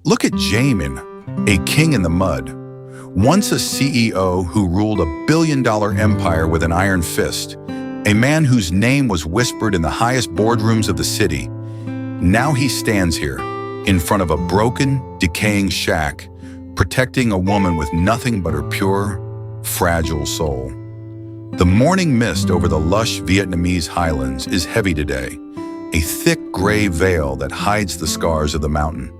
Look at Jame, a king in the mud. Once a CEO who ruled a billion-dollar empire with an iron fist, a man whose name was whispered in the highest boardrooms of the city. Now he stands here, in front of a broken, decaying shack, protecting a woman with nothing but her pure, fragile soul. The morning mist over the lush Vietnamese highlands is heavy today, a thick gray veil that hides the scars of the mountain.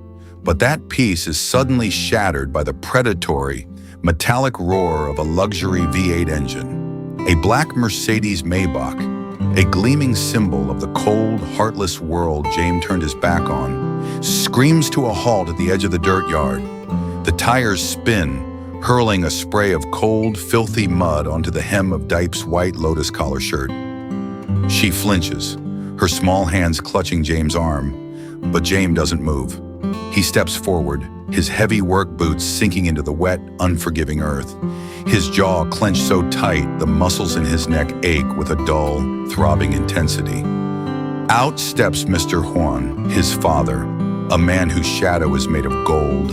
But that peace is suddenly shattered by the predatory, metallic roar of a luxury V8 engine. A black Mercedes Maybach, a gleaming symbol of the cold, heartless world Jame turned his back on, screams to a halt at the edge of the dirt yard. The tires spin, hurling a spray of cold, filthy mud onto the hem of Diep's white lotus collar shirt. She flinches, her small hands clutching Jame's arm, but Jame doesn't move. He steps forward, his heavy work boots sinking into the wet, unforgiving earth. His jaw clenched so tight, the muscles in his neck ache with a dull, throbbing intensity. Out steps Mr. Juan, his father, a man whose shadow is made of gold,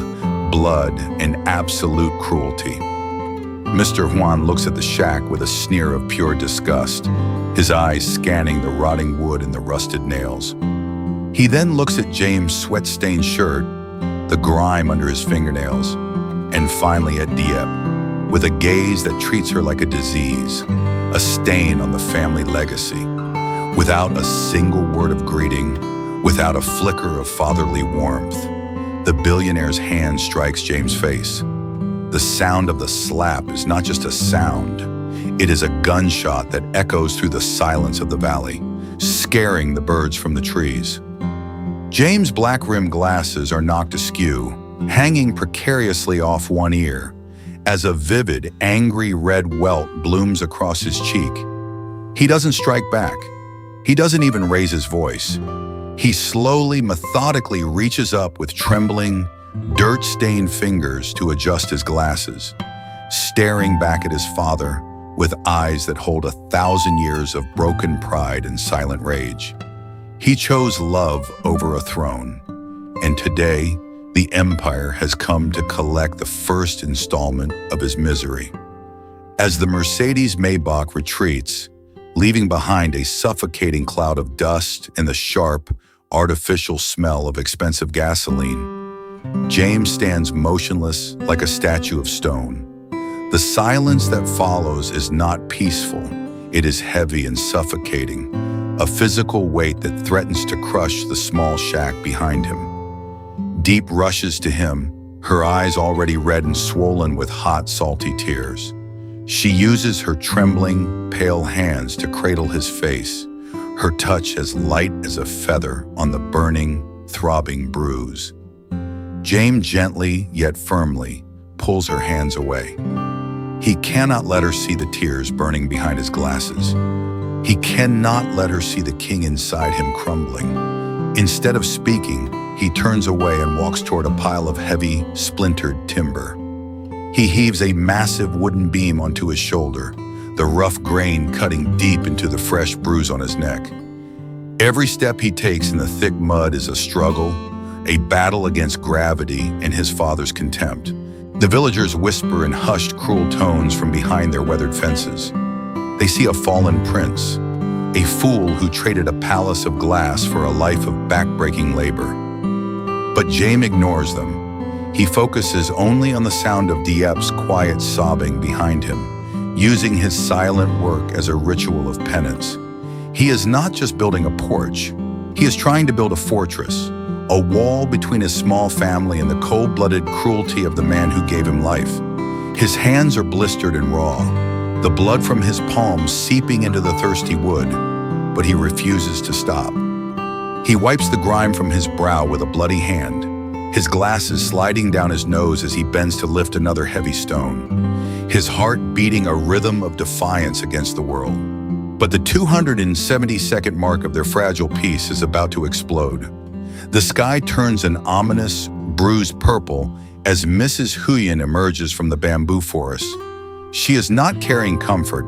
blood, and absolute cruelty. Mr. Juan looks at the shack with a sneer of pure disgust, his eyes scanning the rotting wood and the rusted nails. He then looks at Jame's sweat-stained shirt, the grime under his fingernails, and finally at Diep, with a gaze that treats her like a disease, a stain on the family legacy. Without a single word of greeting, without a flicker of fatherly warmth, the billionaire's hand strikes Jame's face. The sound of the slap is not just a sound, it is a gunshot that echoes through the silence of the valley, scaring the birds from the trees. Jame's black-rimmed glasses are knocked askew, hanging precariously off one ear, as a vivid, angry red welt blooms across his cheek. He doesn't strike back. He doesn't even raise his voice. He slowly, methodically reaches up with trembling, dirt-stained fingers to adjust his glasses, staring back at his father with eyes that hold 1,000 years of broken pride and silent rage. He chose love over a throne, and today, the empire has come to collect the first installment of his misery. As the Mercedes Maybach retreats, leaving behind a suffocating cloud of dust and the sharp, artificial smell of expensive gasoline, Jame stands motionless like a statue of stone. The silence that follows is not peaceful. It is heavy and suffocating, a physical weight that threatens to crush the small shack behind him. Diep rushes to him, her eyes already red and swollen with hot, salty tears. She uses her trembling, pale hands to cradle his face, her touch as light as a feather on the burning, throbbing bruise. Jame gently, yet firmly, pulls her hands away. He cannot let her see the tears burning behind his glasses. He cannot let her see the king inside him crumbling. Instead of speaking, he turns away and walks toward a pile of heavy, splintered timber. He heaves a massive wooden beam onto his shoulder, the rough grain cutting deep into the fresh bruise on his neck. Every step he takes in the thick mud is a struggle, a battle against gravity and his father's contempt. The villagers whisper in hushed, cruel tones from behind their weathered fences. They see a fallen prince, a fool who traded a palace of glass for a life of backbreaking labor. But Jame ignores them. He focuses only on the sound of Diep's quiet sobbing behind him, using his silent work as a ritual of penance. He is not just building a porch. He is trying to build a fortress, a wall between his small family and the cold-blooded cruelty of the man who gave him life. His hands are blistered and raw, the blood from his palms seeping into the thirsty wood, but he refuses to stop. He wipes the grime from his brow with a bloody hand, his glasses sliding down his nose as he bends to lift another heavy stone, his heart beating a rhythm of defiance against the world. But the 270-second mark of their fragile peace is about to explode. The sky turns an ominous, bruised purple as Mrs. Huyen emerges from the bamboo forest. She is not carrying comfort.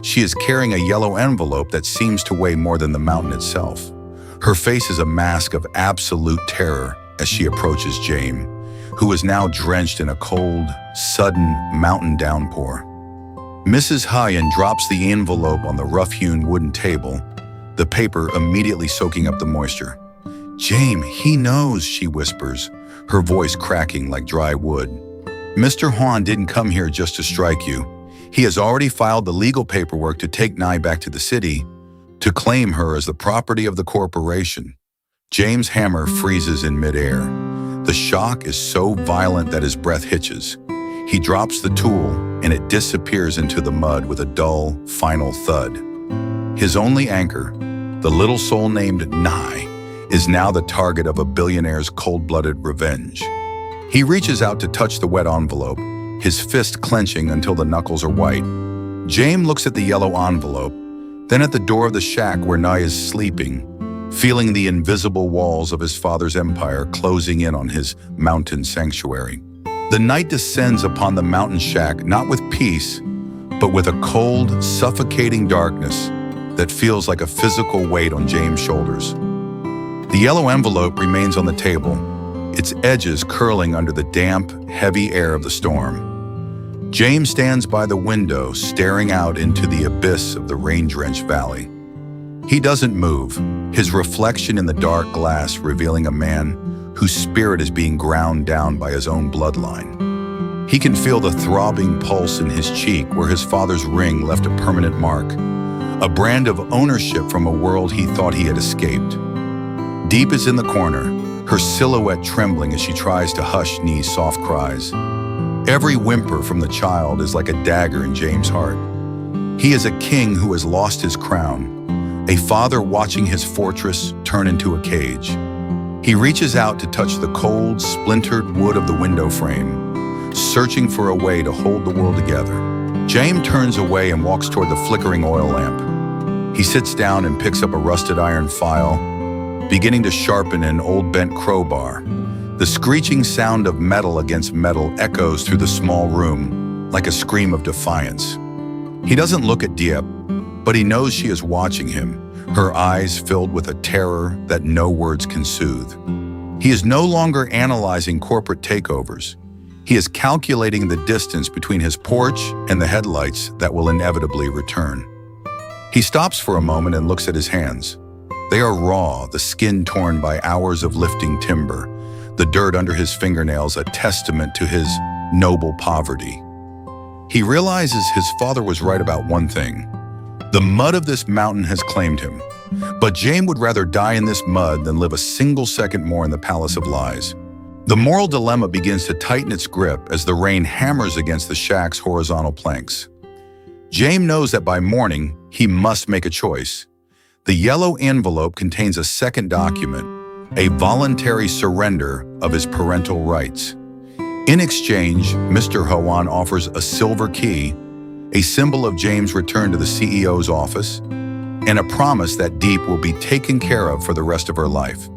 She is carrying a yellow envelope that seems to weigh more than the mountain itself. Her face is a mask of absolute terror as she approaches Jame. who is now drenched in a cold, sudden mountain downpour. Mrs. Huyen drops the envelope on the rough-hewn wooden table, the paper immediately soaking up the moisture. "Jame, he knows," she whispers, her voice cracking like dry wood. "Mr. Huan didn't come here just to strike you. He has already filed the legal paperwork to take Nai back to the city, to claim her as the property of the corporation." Jame's hammer freezes in midair. The shock is so violent that his breath hitches. He drops the tool, and it disappears into the mud with a dull, final thud. His only anchor, the little soul named Nai, is now the target of a billionaire's cold-blooded revenge. He reaches out to touch the wet envelope, his fist clenching until the knuckles are white. Jame looks at the yellow envelope, then at the door of the shack where Nai is sleeping, feeling the invisible walls of his father's empire closing in on his mountain sanctuary. The night descends upon the mountain shack not with peace, but with a cold, suffocating darkness that feels like a physical weight on Jame's shoulders. The yellow envelope remains on the table, its edges curling under the damp, heavy air of the storm. Jame stands by the window, staring out into the abyss of the rain-drenched valley. He doesn't move, his reflection in the dark glass revealing a man whose spirit is being ground down by his own bloodline. He can feel the throbbing pulse in his cheek where his father's ring left a permanent mark, a brand of ownership from a world he thought he had escaped. Diep is in the corner, her silhouette trembling as she tries to hush Ni's soft cries. Every whimper from the child is like a dagger in Jame's heart. He is a king who has lost his crown, a father watching his fortress turn into a cage. He reaches out to touch the cold, splintered wood of the window frame, searching for a way to hold the world together. Jame turns away and walks toward the flickering oil lamp. He sits down and picks up a rusted iron file, beginning to sharpen an old bent crowbar. The screeching sound of metal against metal echoes through the small room like a scream of defiance. He doesn't look at Diep, but he knows she is watching him, her eyes filled with a terror that no words can soothe. He is no longer analyzing corporate takeovers. He is calculating the distance between his porch and the headlights that will inevitably return. He stops for a moment and looks at his hands. They are raw, the skin torn by hours of lifting timber, the dirt under his fingernails a testament to his noble poverty. He realizes his father was right about one thing. The mud of this mountain has claimed him, but Jame would rather die in this mud than live a single second more in the palace of lies. The moral dilemma begins to tighten its grip as the rain hammers against the shack's horizontal planks. Jame knows that by morning, he must make a choice. The yellow envelope contains a second document, a voluntary surrender of his parental rights. In exchange, Mr. Huan offers a silver key, a symbol of Jame's return to the CEO's office, and a promise that Diep will be taken care of for the rest of her life.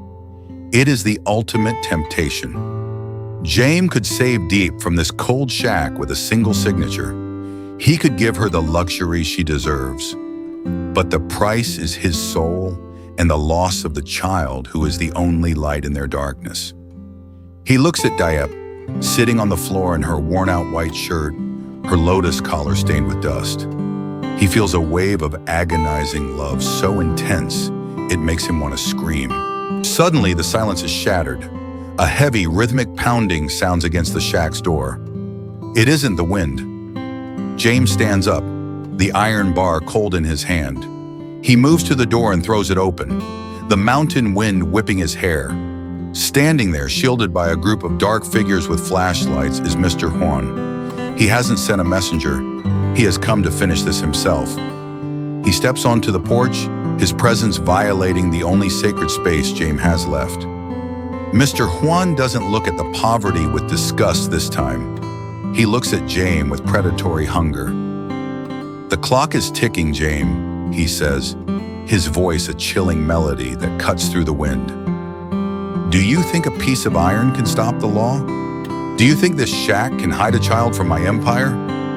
It is the ultimate temptation. Jame could save Diep from this cold shack with a single signature. He could give her the luxury she deserves. But the price is his soul and the loss of the child who is the only light in their darkness. He looks at Diep, sitting on the floor in her worn-out white shirt, her lotus collar stained with dust. He feels a wave of agonizing love so intense it makes him want to scream. Suddenly, the silence is shattered. A heavy, rhythmic pounding sounds against the shack's door. It isn't the wind. James stands up, the iron bar cold in his hand. He moves to the door and throws it open, the mountain wind whipping his hair. Standing there, shielded by a group of dark figures with flashlights, is Mr. Huan. He hasn't sent a messenger. He has come to finish this himself. He steps onto the porch, his presence violating the only sacred space Jame has left. Mr. Huan doesn't look at the poverty with disgust this time. He looks at Jame with predatory hunger. "The clock is ticking, Jame," he says, his voice a chilling melody that cuts through the wind. "Do you think a piece of iron can stop the law? Do you think this shack can hide a child from my empire?"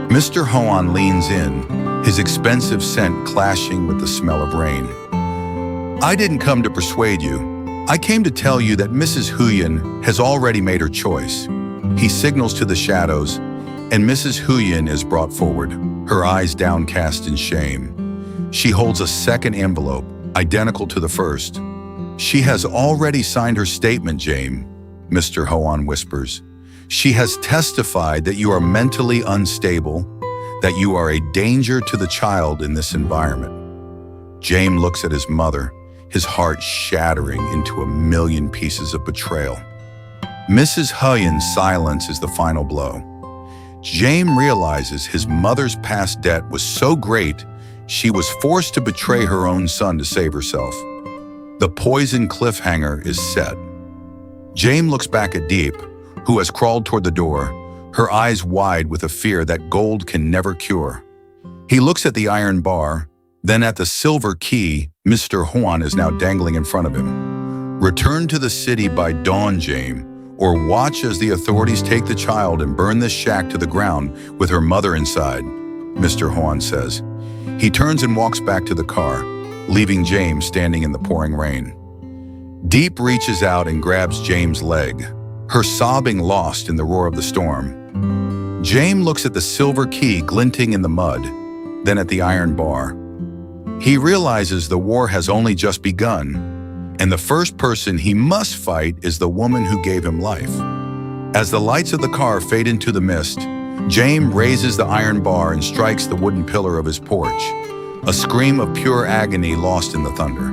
Mr. Huan leans in, his expensive scent clashing with the smell of rain. "I didn't come to persuade you. I came to tell you that Mrs. Huyen has already made her choice. He signals to the shadows, and Mrs. Huyen is brought forward, her eyes downcast in shame. She holds a second envelope, identical to the first. "She has already signed her statement, Jame," Mr. Huyen whispers. "She has testified that you are mentally unstable, that you are a danger to the child in this environment." Jame looks at his mother, his heart shattering into a million pieces of betrayal. Mrs. Huyen's silence is the final blow. Jame realizes his mother's past debt was so great, she was forced to betray her own son to save herself. The poison cliffhanger is set. Jame looks back at Diep, who has crawled toward the door, her eyes wide with a fear that gold can never cure. He looks at the iron bar, then at the silver key Mr. Huyen is now dangling in front of him. Return to the city by dawn, Jame, or watch as the authorities take the child and burn this shack to the ground with her mother inside, Mr. Huyen says. He turns and walks back to the car, leaving Jame standing in the pouring rain. Diep reaches out and grabs Jame's leg, her sobbing lost in the roar of the storm. Jame looks at the silver key glinting in the mud, then at the iron bar. He realizes the war has only just begun, and the first person he must fight is the woman who gave him life. As the lights of the car fade into the mist, Jame raises the iron bar and strikes the wooden pillar of his porch, a scream of pure agony lost in the thunder.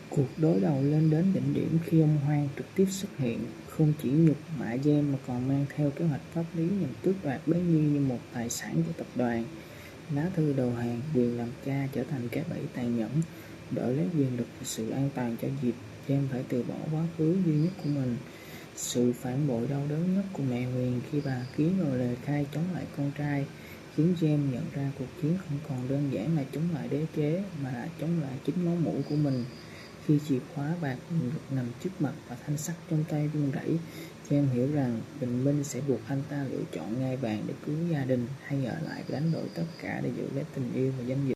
Cuộc đối đầu lên đến đỉnh điểm khi ông Hoang trực tiếp xuất hiện, không chỉ nhục mạ Jame mà còn mang theo kế hoạch pháp lý nhằm tước đoạt bé Nhi như một tài sản của tập đoàn. Lá thư đầu hàng, quyền làm cha trở thành cái bẫy tàn nhẫn, đổi lấy quyền lực và sự an toàn cho Diệp. Jame phải từ bỏ quá khứ duy nhất của mình. Sự phản bội đau đớn nhất của mẹ Huyền khi bà ký vào lời khai chống lại con trai khiến Jame nhận ra cuộc chiến không còn đơn giản là chống lại đế chế mà là chống lại chính máu mủ của mình. Khi chìa khóa bạc nằm trước mặt và thanh sắt trong tay run rẩy, Jame hiểu rằng bình minh sẽ buộc anh ta lựa chọn ngai vàng để cứu gia đình hay ở lại và đánh đổi tất cả để giữ lấy tình yêu và danh dự.